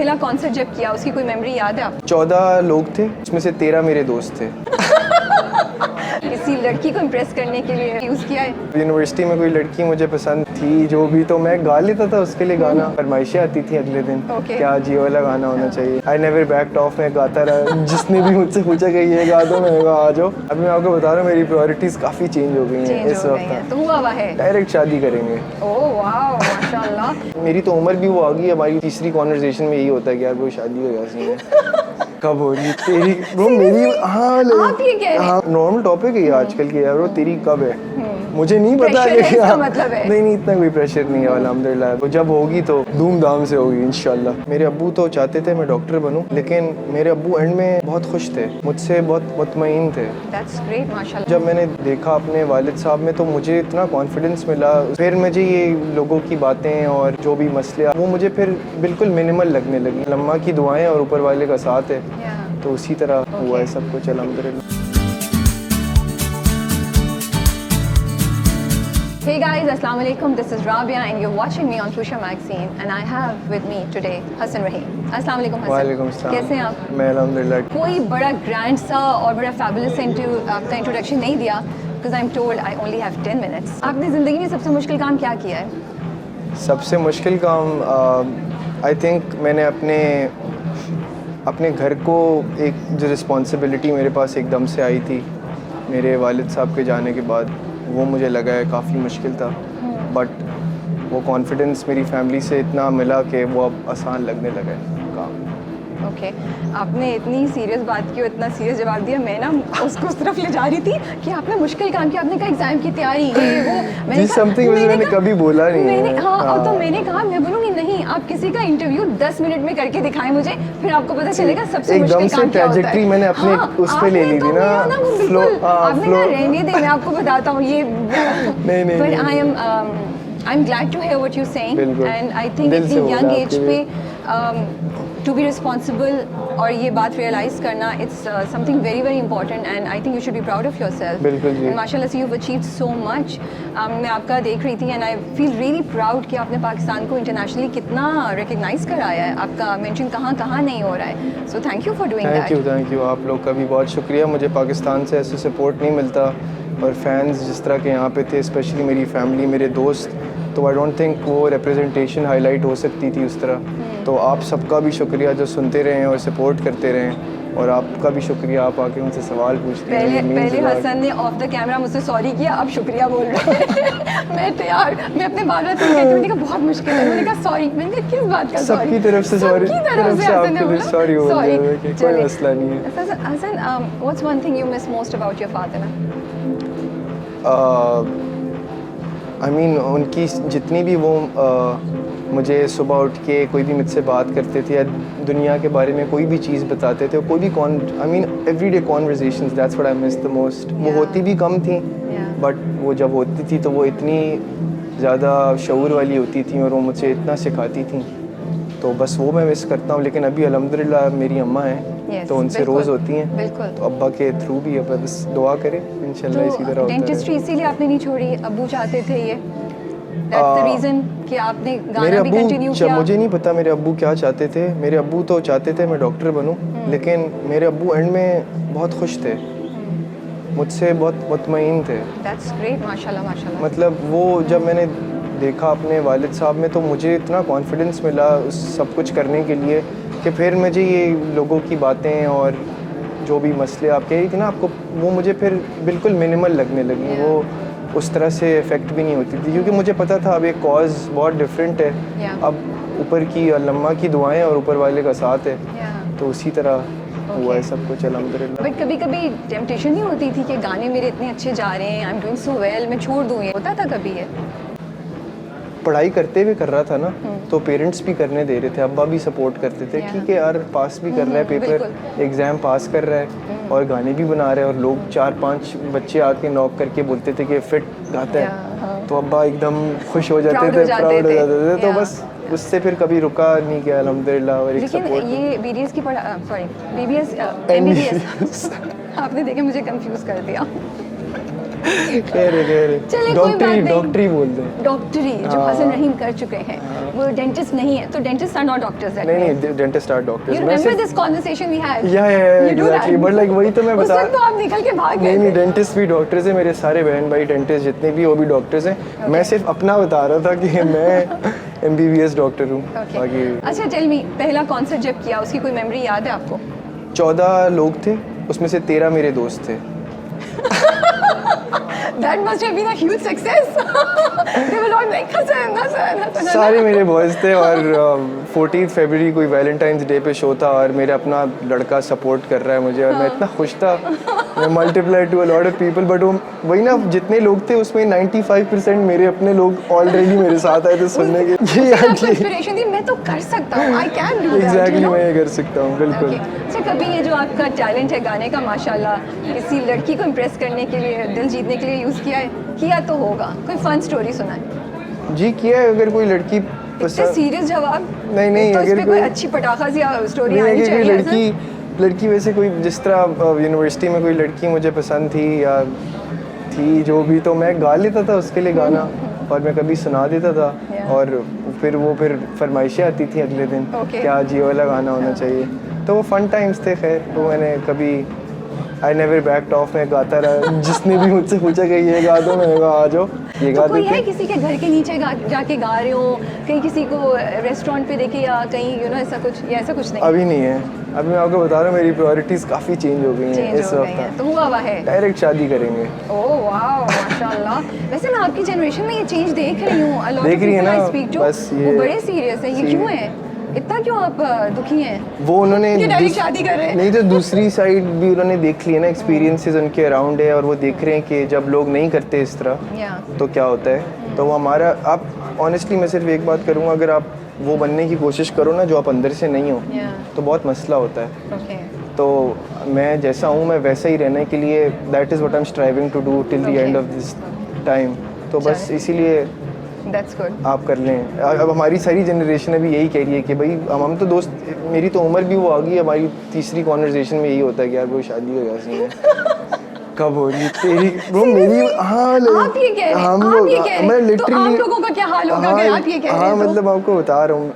पहला कॉन्सर्ट जब किया उसकी कोई मेमोरी याद है आपको? 14 लोग थे, उसमें से 13 मेरे दोस्त थे। किसी लड़की को इम्प्रेस करने के लिए यूज़ किया है? यूनिवर्सिटी में कोई लड़की मुझे पसंद थी जो भी, तो मैं गा लेता था उसके लिए गाना। फरमाइशें आती थी अगले दिन क्या जी वाला गाना होना चाहिए। आई नेवर बैक्ड ऑफ, मैं गाता रहा। जिसने भी मुझसे पूछा कि ये गा दो, मैं आ जाओ। अभी मैं आपको बता रहा हूँ मेरी प्रायोरिटीज़ काफ़ी चेंज हो गई हैं इस वक्त। तो हुआ है डायरेक्ट शादी करेंगे। ओह वाह माशाल्लाह। मेरी तो उम्र भी वो आ गई। हमारी तीसरी कॉन्वर्सेशन में यही होता है कि यार वो शादी हो जाती है। कब हो रही तेरी वो मेरी? हाँ आप ये कह रहे हैं? हाँ नॉर्मल टॉपिक है ये आजकल की यार। वो तेरी कब है मुझे नहीं पता प्रेशर है इसका मतलब है? नहीं इतना कोई प्रेशर नहीं है अल्हम्दुलिल्लाह। वो जब होगी तो धूमधाम से होगी इंशाल्लाह। मेरे अब्बू तो चाहते थे मैं डॉक्टर बनूं, लेकिन मेरे अब्बू एंड में बहुत खुश थे, मुझसे बहुत मुतमईन थे। That's great, माशाल्लाह। जब मैंने देखा अपने वालिद साहब में तो मुझे इतना कॉन्फिडेंस मिला। फिर मुझे ये लोगों की बातें और जो भी मसले वो मुझे फिर बिल्कुल मिनिमल लगने लगी। लम्मा की दुआएं और ऊपर वाले का साथ है, तो उसी तरह हुआ है सब कुछ अल्हम्दुलिल्लाह। Hey guys, Assalamu alaikum. This is Rabia and you're watching me on Fusha Magazine and I have with me today Hassan Rahim. Assalamu alaikum Hassan. वालेकुम अस्सलाम। कैसे हैं आप? मैं अल्हम्दुलिल्लाह। कोई बड़ा ग्रैंड सा और बड़ा फैबुलस आपका इंट्रोडक्शन नहीं दिया because I'm told I only have 10 minutes. आपने ज़िंदगी में सबसे मुश्किल काम क्या किया है? सबसे मुश्किल काम आई थिंक मैंने अपने घर को एक जो रिस्पॉन्सिबिलिटी मेरे पास एकदम से आई थी मेरे वालिद साहब के जाने के बाद, वो मुझे लगा है काफ़ी मुश्किल था। बट वो कॉन्फिडेंस मेरी फैमिली से इतना मिला कि वो अब आसान लगने लगा है काम। ओके आपने इतनी सीरियस बात की और इतना सीरियस जवाब दिया, मैं ना उसको उस तरफ ले जा रही थी कि आपने मुश्किल काम किया। आपने कहा एग्जाम की तैयारी ये वो, मैंने मैंने कभी बोला नहीं है। हाँ तो मैंने कहा मैं बोलूँगी नहीं, आप किसी का इंटरव्यू 10 मिनट में करके दिखाएं मुझे, फिर आपको पता चलेगा सबसे मुश्किल काम क्या होता है। मैंने अपने उस पे ले ली थी ना, आपने कहा रहने दे मैं आपको बताता हूँ ये नहीं but I am glad to hear what you saying and I think इतनी यंग एज पे टू बी रिस्पॉन्सिबल और ये बात रियलाइज़ करना it's something very very important and I think you should be proud of yourself. बिल्कुल जी। माशाल्लाह से you have achieved so much. मैं आपका देख रही थी and I feel really proud कि आपने पाकिस्तान को इंटरनेशनली कितना रिकग्नाइज कराया है। आपका मेंशन कहाँ नहीं हो रहा है, so thank you for doing that. Thank you आप लोग का भी बहुत शुक्रिया। मुझे पाकिस्तान से ऐसे सपोर्ट नहीं मिलता और फैंस जिस तरह के यहाँ पे थे, स्पेशली मेरी फैमिली मेरे दोस्त, तो आई डोंट थिंक वो रिप्रेजेंटेशन हाईलाइट हो सकती थी उस तरह। तो आप सबका भी शुक्रिया जो सुनते रहें और सपोर्ट करते रहें, और आपका भी शुक्रिया आप आके उनसे सवाल पूछते हैं। पहले हसन ने ऑफ द कैमरा मुझसे सॉरी किया, अब शुक्रिया बोल रहे हैं। मैं अपने बार बार कहती हूँ, मैंने कहा बहुत मुश्किल है, मैंने कहा सॉरी, मैंने कहा किस बात का सॉरी? सबकी तरफ से सॉरी, सॉरी कोई मसला नहीं है। Hasan, what's one thing you miss most about your father? I mean उनकी जितनी भी वो मुझे सुबह उठ के कोई भी मुझसे बात करते थे या दुनिया के बारे में कोई भी चीज़ बताते थे, कोई भी everyday conversations, that's what I miss the most. वो होती भी कम थी बट वो जब होती थी तो वो इतनी ज़्यादा शऊर वाली होती थी और वो मुझे इतना सिखाती थी, तो बस वो मैं मिस करता हूँ। लेकिन अभी अल्हम्दुलिल्लाह मेरी अम्मा हैं तो उनसे रोज़ होती हैं, तो अब्बा के थ्रू भी अब बस दुआ करें इंशाल्लाह इसी तरह होता है। डेंटिस्ट्री इसीलिए आपने नहीं छोड़ी? अब्बू चाहते थे ये, दैट्स द रीज़न कि आपने गाना भी कंटिन्यू किया? मुझे नहीं पता मेरे अब्बू क्या चाहते थे। मेरे अब्बू तो चाहते थे मैं डॉक्टर बनूं, लेकिन मेरे अब्बू एंड में बहुत खुश थे, मुझसे बहुत मुतमईन थे। दैट्स ग्रेट, माशाल्लाह माशाल्लाह। मतलब वो जब मैंने देखा अपने वालिद साहब में तो मुझे इतना कॉन्फिडेंस मिला उस सब कुछ करने के लिए कि फिर मुझे ये लोगों की बातें और जो भी मसले आप कह रही थी ना आपको, वो मुझे फिर बिल्कुल मिनिमल लगने लगी। वो उस तरह से इफ़ेक्ट भी नहीं होती थी क्योंकि मुझे पता था अब एक कॉज बहुत डिफरेंट है। अब ऊपर की लम्मा की दुआएं और ऊपर वाले का साथ है, तो उसी तरह हुआ है सब कुछ अल्हम्दुलिल्लाह। बट कभी कभी टेम्पटेशन नहीं होती थी कि गाने मेरे इतने अच्छे जा रहे हैं, I am doing so well, मैं छोड़ दूँ? ये होता था कभी? ये पढ़ाई करते हुए कर रहा था ना, तो पेरेंट्स भी करने दे रहे थे, अब्बा भी सपोर्ट करते थे, ठीक है यार पास भी कर रहा है पेपर, एग्ज़ाम पास कर रहा है और गाने भी बना रहे हैं, और लोग 4-5 बच्चे आके नॉक करके बोलते थे कि फिट गाता है, तो अब्बा एकदम खुश हो जाते थे, प्राउड हो जाते थे। तो बस उससे फिर कभी रुका नहीं गया अल्हम्दुलिल्लाह। और एक सपोर्ट ये बीडीएस की BBS MBBS आपने देखे मुझे कंफ्यूज कर दिया। खैर है चलिए कोई बात नहीं। डॉक्टरी बोल दें। डॉक्टरी जो हसन रहीम कर चुके हैं, वो डेंटिस्ट नहीं है, तो डेंटिस्ट आर नॉट डॉक्टर्स। नहीं dentist are doctors. You remember this conversation we had? या You do exactly, that? But like वही तो मैं उस बता। वक्त तो आप निकल के भाग गए नहीं थे। डेंटिस्ट भी डॉक्टर्स हैं, मेरे सारे बहन भाई डेंटिस्ट जितने भी वो भी डॉक्टर्स हैं। मैं सिर्फ अपना बता रहा था कि मैं MBBS डॉक्टर हूँ। बाकी अच्छा टेल मी, पहला कॉन्सर्ट जब किया उसकी कोई मेमोरी याद है आपको? 14 लोग थे, उसमें से 13 मेरे दोस्त थे। That must have been a huge success. They were all like Hasan. सारे मेरे बॉयज़ थे और 14 फरवरी कोई वैलेंटाइंस डे पे शो था और मेरा अपना लड़का सपोर्ट कर रहा है मुझे और मैं इतना खुश था। मैं multiply to a lot of people, but वो वही ना, जितने लोग थे उसमें 95% मेरे अपने लोग ऑलरेडी मेरे साथ आए थे सुनने के। ये इंस्पिरेशन थी, मैं तो कर सकता हूँ, I can do that. Exactly मैं ये कर सकता हूँ बिल्कुल। अच्छा कभी ये जो आपका टैलेंट है गाने का माशाल्लाह, किसी लड़की को इम्प्रेस करने के लिए, दिल जीतने के लिए यूज़ किया है? किया तो होगा, कोई फन स्टोरी सुनाए। जी किया है। अगर कोई लड़की इससे सीरियस जवाब नहीं तो अगर कोई अच्छी पटाखा सी स्टोरी नहीं, आनी अगर कोई चाहिए। लड़की वैसे कोई जिस तरह यूनिवर्सिटी में कोई लड़की मुझे पसंद थी या थी जो भी, तो मैं गा लेता था उसके लिए गाना और मैं कभी सुना देता था और फिर फरमाइशें आती थी अगले दिन क्या जी वाला गाना होना चाहिए। तो वो फन टाइम्स थे। खैर तो मैंने कभी आई नेवर बैक्ड ऑफ, मैं गाता रहा। जिसने भी मुझसे पूछा कि ये गा दो, मैंने कहा आ जाओ ये गा तो कोई देते। है किसी के घर के नीचे जाके गा रहे हो, कहीं किसी को रेस्टोरेंट पे देखे या कहीं ऐसा कुछ, या ऐसा कुछ नहीं? अभी नहीं है। अभी मैं आपको बता रहा हूँ मेरी प्रायोरिटीज़ काफ़ी चेंज हो गई हैं इस वक्त। तो हुआ है डायरेक्ट शादी करेंगे। ओह वाओ माशाल्लाह। वैसे मैं आपकी जनरेशन में ये चेंज देख रही हूँ, देख रही है ना, बस ये वो बड़े सीरियस है। ये क्यों है, इतना क्यों आप दुखी हैं? वो उन्होंने शादी कर रहे हैं। नहीं तो दूसरी साइड भी उन्होंने देख ली है ना, एक्सपीरियंसेस उनके अराउंड है और वो देख रहे हैं कि जब लोग नहीं करते इस तरह तो क्या होता है। तो वो हमारा, आप ऑनेस्टली मैं सिर्फ एक बात करूँगा, अगर आप वो बनने की कोशिश करो ना जो आप अंदर से नहीं हो तो बहुत मसला होता है। तो मैं जैसा हूँ मैं वैसा ही रहने के लिए, that is what I am striving to do till the end of this time. तो बस इसीलिए That's good. आप कर लें। अब हमारी सारी जनरेशन अभी यही कह रही है कि भाई हम तो दोस्त, मेरी तो उम्र भी वो आ गई, हमारी तीसरी कॉन्वर्सेशन में यही होता है कि यार वो शादी हो गया कब हो रही तेरी वो मेरी। हाँ आप ये कह रहे हैं, हम आप लोग ये कह रहे हैं, मैं तो लिटरली आप लोगों का क्या हाल होगा अगर आप ये कह रहे हैं? मतलब आपको बता रहा हूँ,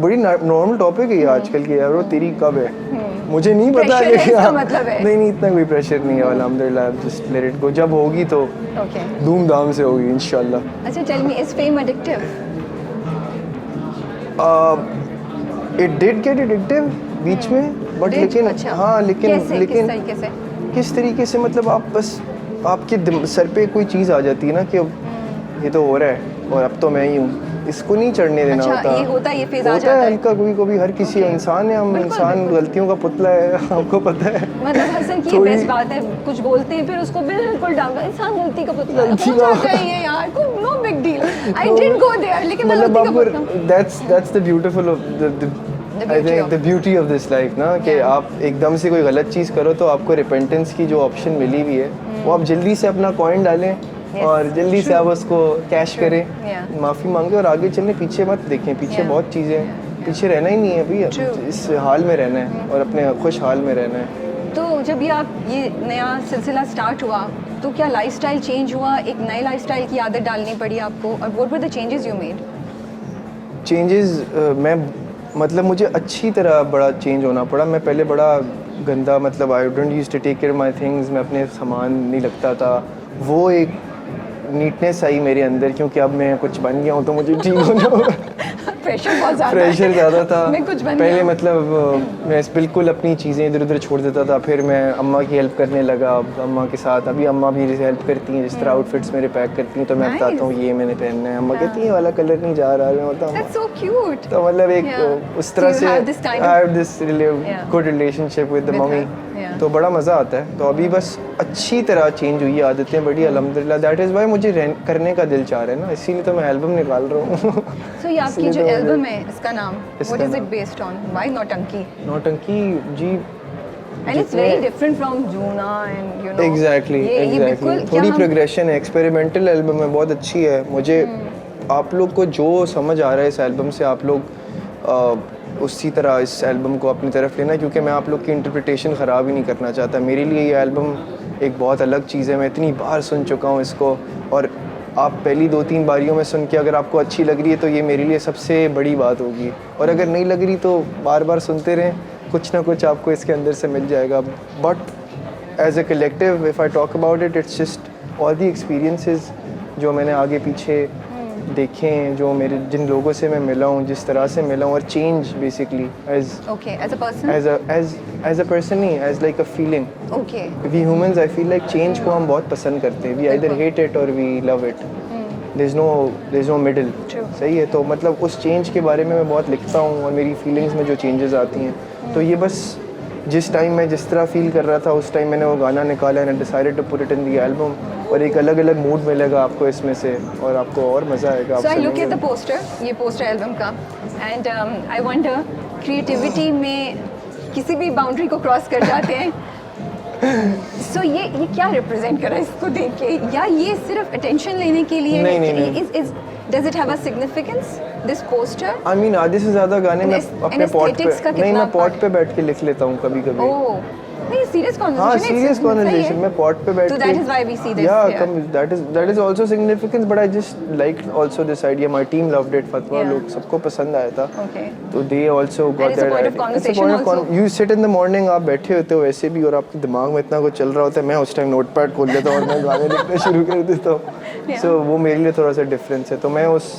बड़ी नॉर्मल टॉपिक है ये आजकल की। यार वो तेरी कब है मुझे नहीं पता है, इसका मतलब है। नहीं इतना कोई प्रेशर नहीं है अल्हम्दुलिल्लाह, जस्ट लेट इट गो। जब होगी तो धूमधाम से होगी इंशाल्लाह। अच्छा tell me, is fame addictive? It did get addictive बीच में, बट लेकिन हाँ लेकिन किस तरीके से मतलब आप बस आपके सर पे कोई चीज़ आ जाती है ना कि ये तो हो रहा है और अब तो मैं ही हूँ, इसको नहीं चढ़ने देना होता। ये होता है, ये फेज आ जाता है हल्का कभी हर किसी इंसान है, हम इंसान गलतियों का पुतला है, आपको पता है। मतलब हसन की बेस्ट बात है, कुछ बोलते हैं फिर उसको बिल्कुल डाउन, इंसान गलती का पुतला है ये यार, को no big deal, I didn't go there, लेकिन मतलब आपको that's the beautiful of the I think the beauty of this life ना, कि आप एकदम से कोई गलत चीज़ करो तो आपको रिपेंटेंस की जो ऑप्शन मिली हुई है वो आप जल्दी से अपना कॉइन डालें और जल्दी से आप उसको कैश करें, माफ़ी मांगे और आगे चलें, पीछे मत देखें। पीछे बहुत चीज़ें, पीछे रहना ही नहीं है अभी, इस हाल में रहना है और अपने खुश हाल में रहना है। तो जब ये नया सिलसिला स्टार्ट हुआ तो क्या लाइफस्टाइल चेंज हुआ, एक नए लाइफस्टाइल की आदत डालनी पड़ी आपको, और what were the changes you made? Changes मैं मतलब मुझे अच्छी तरह बड़ा चेंज होना पड़ा। मैं पहले बड़ा गंदा, मतलब I don't use to take care my things, मैं अपने सामान नहीं लगता था, वो एक नीटनेस आई मेरे अंदर, क्योंकि अब मैं कुछ बन गया हूँ तो मुझे ठीक होना होगा। प्रेशर ज़्यादा था पहले, मतलब मैं बिल्कुल अपनी चीज़ें इधर उधर छोड़ देता था, फिर मैं अम्मा की हेल्प करने लगा। अब अम्मा के साथ अभी अम्मा भी हेल्प करती हैं, जिस तरह आउटफिट्स मेरे पैक करती हैं तो मैं बताता हूँ ये मैंने पहनना है, अम्मा कहती है वाला कलर नहीं जा रहा है, मतलब तो मतलब एक उस तरह से I have this good relationship with the mummy, तो बड़ा मज़ा आता है। तो अभी बस अच्छी तरह चेंज हुई है, आदतें बड़ी अल्हम्दुलिल्लाह। दैट इज़ वाई मुझे करने का दिल चाह रहा है ना, इसीलिए तो मैं एल्बम निकाल रहा हूँ। So ये आपकी जो एल्बम है, इसका नाम what is it based on? Why Nautanki? Nautanki जी, and it's very different from Juna and you know exactly थोड़ी प्रोग्रेशन है, एक्सपेरिमेंटल एल्बम है, बहुत अच्छी है। मुझे आप लोग को जो समझ आ रहा है इस एल्बम से, आप लोग उसी तरह इस एल्बम को अपनी तरफ लेना, क्योंकि मैं आप लोग की इंटरप्रिटेशन ख़राब ही नहीं करना चाहता। मेरे लिए ये एल्बम एक बहुत अलग चीज़ है। मैं इतनी बार सुन चुका हूँ इसको, और आप पहली 2-3 बारियों में सुन के अगर आपको अच्छी लग रही है तो ये मेरे लिए सबसे बड़ी बात होगी, और अगर नहीं लग रही तो बार बार सुनते रहें, कुछ ना कुछ आपको इसके अंदर से मिल जाएगा। But as a collective if I talk about it, it's just all the experiences जो मैंने आगे पीछे देखे हैं, जो मेरे जिन लोगों से मैं मिला हूँ, जिस तरह से मिला हूँ, और change basically as as a person, as a person नहीं, as like a feeling. We humans I feel like change को हम बहुत पसंद करते हैं। वी आइदर हेट इट और we love it, there is no middle. सही है, तो मतलब उस चेंज के बारे में मैं बहुत लिखता हूँ, और मेरी फीलिंग्स में जो चेंजेस आती हैं, तो ये बस जिस टाइम मैं जिस तरह फील कर रहा था उस टाइम मैंने वो गाना निकाला and decided to put it in the album, और एक अलग अलग मूड मिलेगा आपको इसमें से, और आपको और मज़ा आएगा। So I look at the poster, ये पोस्टर एल्बम का, एंड आई वंडर क्रिएटिविटी में किसी भी बाउंड्री को क्रॉस कर जाते हैं। सो ये क्या रिप्रेजेंट कर रहा है इसको देख के, या ये सिर्फ अटेंशन लेने के लिए? नहीं। Does it have a significance, this poster? I mean, आधे से ज़्यादा गाने मैं अपने पॉट पे, नहीं मैं पॉट पे बैठ के लिख लेता हूँ कभी कभी। ओह, नहीं सीरियस कॉन्वर्सेशन। हाँ, सीरियस कॉन्वर्सेशन मैं पॉट पे बैठ के। So that is why we see this. Yeah, that is also significance, but I just liked also this idea. My team loved it. फतवा लोग सबको पसंद आया था। Okay. तो they also got that. It's a point of conversation also. You sit in the morning, आप बैठे होते हो वैसे भी, और आपके दिमाग में इतना कुछ चल रहा होता है, मैं उस टाइम नोटपैड खोल लेता हूँ और मैं गाने लिखना शुरू कर देता हूँ। So वो मेरे लिए थोड़ा सा डिफरेंस है, तो मैं उस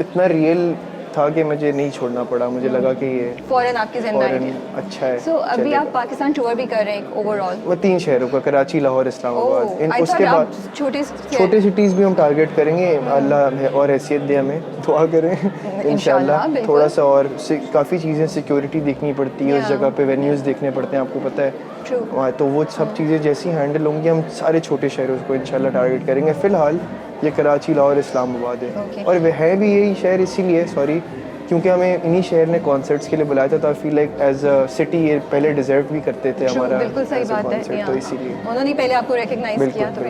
इतना रियल था कि मुझे नहीं छोड़ना पड़ा। मुझे लगा कि ये फॉरेन आपकी जिंदगी अच्छा है। सो अभी आप पाकिस्तान टूर भी कर रहे हैं ओवरऑल? वो 3 शहरों का, कराची, लाहौर, इस्लामाबाद। उसके बाद छोटे सिटीज़ भी हम टारगेट करेंगे। अल्लाह और हैसियत दे, हमें दुआ करें इंशाल्लाह। थोड़ा सा और काफ़ी चीज़ें सिक्योरिटी देखनी पड़ती है उस जगह पे, वेन्यूज़ देखने पड़ते हैं, आपको पता है। तो वो सब चीज़ें जैसी हैंडल होंगी, हम सारे छोटे शहरों को इंशाल्लाह टारगेट करेंगे। फ़िलहाल ये कराची, लाहौर, इस्लामाबाद है, और वह है भी यही शहर इसीलिए क्योंकि हमें इन्हीं शहर ने कॉन्सर्ट्स के लिए बुलाया था, तो I feel like as a city ये पहले डिजर्व भी करते थे हमारा। बिल्कुल सही बात है, तो इसीलिए उन्होंने पहले आपको रिकग्नाइज किया। तो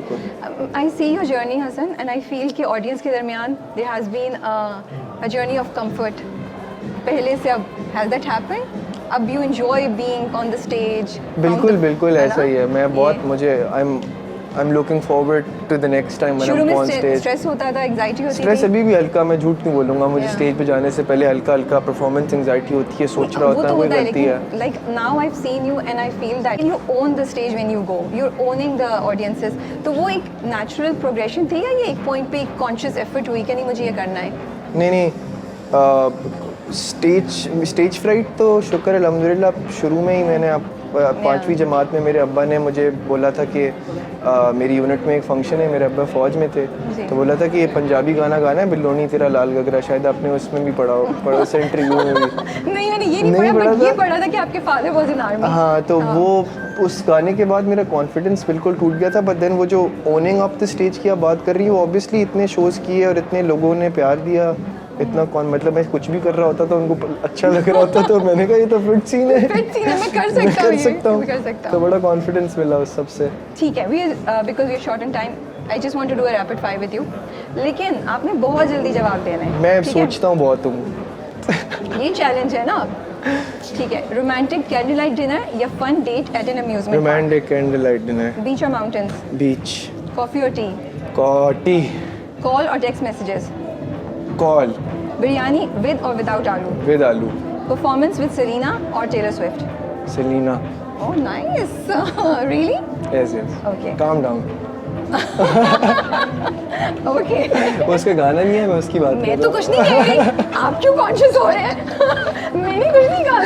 I see your journey Hasan, and I feel कि ऑडियंस के दरमियान there has been a journey of comfort पहले से। अब हैज़ दैट हैपेंड? अब you enjoy being on the stage? बिल्कुल ऐसा ही है। मैं बहुत मुझे I am looking forward to the next time when I am on stage. Stress होता था, एंजाइटी होती थी? स्ट्रेस अभी भी हल्का, मैं झूठ नहीं बोलूँगा, मुझे स्टेज पे जाने से पहले हल्का परफॉर्मेंस एंजाइटी होती है, सोच रहा होता है कोई गलती है। Like now I have seen you and I feel that you own the stage when you go, you are owning the audiences. तो वो एक नेचुरल प्रोग्रेशन थी, या ये एक पॉइंट पे एक कॉन्शियस एफर्ट हुई कि नहीं मुझे ये करना है? नहीं, स्टेज फ्राइट तो शुक्र अल्हम्दुलिल्लाह शुरू में ही मैंने 5वीं जमात में मेरे अब्बा ने मुझे बोला था कि मेरी यूनिट में एक फंक्शन है, मेरे अब्बा फ़ौज में थे, तो बोला था कि ये पंजाबी गाना गाना है, बिल्लोनी तेरा लाल गगरा। शायद आपने उसमें भी पढ़ा उस इंटरव्यू में भी। नहीं, मैंने ये नहीं पढ़ा, ये पढ़ा था कि आपके फादर वाज इन आर्मी। हाँ, तो वो उस गाने के बाद मेरा कॉन्फिडेंस बिल्कुल टूट गया था। बट देन वो जो ओनिंग अप द स्टेज की आप बात कर रही हो, ऑब्वियसली इतने शोज़ किए और इतने लोगों ने प्यार दिया, इतना मतलब मैं कुछ भी कर रहा होता तो उनको अच्छा लग रहा होता, तो मैंने कहा ये तो फिट सीन है, मैं कर सकता हूँ। तो बड़ा कॉन्फिडेंस मिला उस सबसे। ठीक है, because we are short in time, I just want to do a rapid fire with you, लेकिन आपने बहुत जल्दी जवाब देना है। मैं सोचता हूँ बहुत हूँ। ये चैलेंज है ना। ठीक है, रोमांटिक कैंडल लाइट डिनर या fun date at an amusement? Romantic candle light dinner. Beach और माउंटेन्स? बीच। कॉफी और टी? टी। कॉल और text messages? Call. Biryani with और विदाउट आलू? विद आलू। परफॉर्मेंस विद सेलिना और Taylor Swift? Selena. Oh nice, really? Yes. Okay, calm down. Okay, उसका गाना नहीं है, मैं उसकी बात कर रहा हूँ। मैं तो कुछ नहीं कह रही, आप क्यों कॉन्शियस हो रहे हैं? मैंने कुछ नहीं कहा।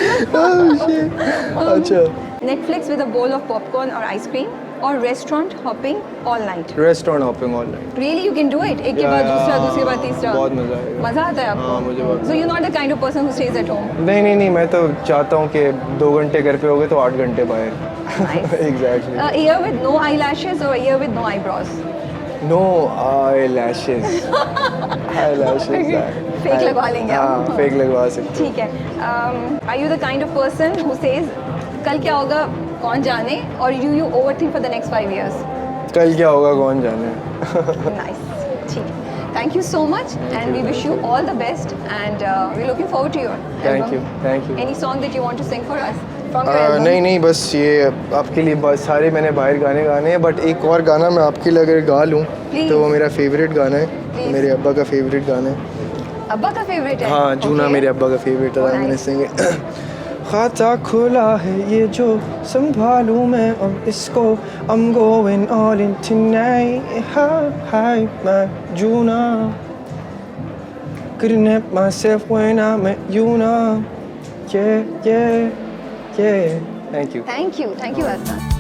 अच्छा। Netflix with a bowl of popcorn और आइसक्रीम, और restaurant hopping all night? Restaurant hopping all night. Really, you can do it? एक के बाद दूसरा, दूसरे के बाद तीसरा? बहुत मजा आएगा। मजा आता है आपको? हाँ, मुझे बहुत। So you not the kind of person who stays at home? नहीं, मैं तो चाहता हूँ कि 2 घंटे घर पे हो गए तो 8 घंटे बाहर। Exactly. Year with no eyelashes और year with no eyebrows? No eyelashes. Fake लगवा लेंगे हाँ, फेक लगवा सकते। ठीक है। Are you the kind of person who says कल क्या होगा कौन जाने, और you overthink for the next 5 years? कल क्या होगा कौन जाने। नाइस, ठीक है। Thank you so much, and we wish you all the best, and we're looking forward to your album. Thank you. Any song that you want to sing for us? from your album? नहीं बस ये आपके लिए बस सारे मैंने बाहर गाने गाने हैं, बट एक और गाना मैं आपके लिए अगर गा लूँ तो वो मेरा फेवरेट गाना है, मेरे अब्बा का फेवरेट गाना है। अब्बा का फेवरेट है? हाँ, जूना Okay. मेरे अब्बा का फेवरेट है। मैंने nice. सिंग खाता खुला है ये जो संभालूं मैं अब इसको, I'm going all in tonight, hi my Juna, couldn't help myself when I met you now, yeah. Thank you. Thank you Hassan.